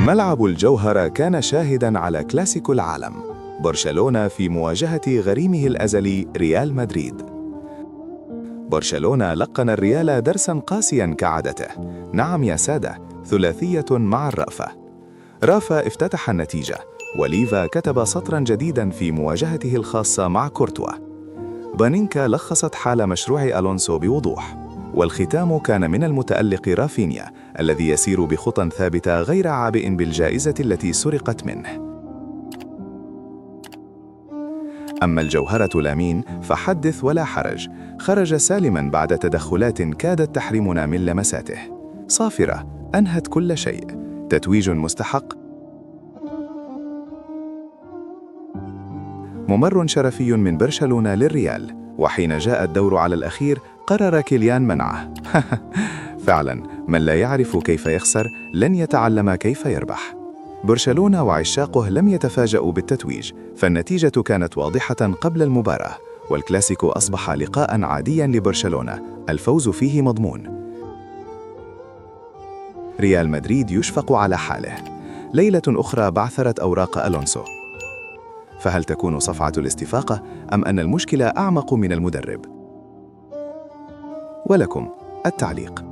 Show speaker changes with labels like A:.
A: ملعب الجوهرة كان شاهداً على كلاسيكو العالم، برشلونة في مواجهة غريمه الأزلي ريال مدريد. برشلونة لقن الريال درساً قاسياً كعادته. نعم يا سادة، ثلاثية مع الرأفة. رافا افتتح النتيجة، وليفا كتب سطراً جديداً في مواجهته الخاصة مع كورتوا. بانينكا لخصت حال مشروع ألونسو بوضوح، والختام كان من المتألق رافينيا الذي يسير بخطى ثابتة غير عابئ بالجائزة التي سرقت منه. أما الجوهرة لامين فحدث ولا حرج، خرج سالما بعد تدخلات كادت تحرمنا من لمساته. صافرة أنهت كل شيء، تتويج مستحق، ممر شرفي من برشلونة للريال، وحين جاء الدور على الأخير قرر كيليان منعه. فعلا من لا يعرف كيف يخسر لن يتعلم كيف يربح. برشلونة وعشاقه لم يتفاجؤوا بالتتويج، فالنتيجة كانت واضحة قبل المباراة، والكلاسيكو أصبح لقاء عاديا لبرشلونة الفوز فيه مضمون. ريال مدريد يشفق على حاله. ليلة أخرى بعثرت أوراق ألونسو، فهل تكون صفعة الاستفاقة أم أن المشكلة أعمق من المدرب؟ ولكم التعليق.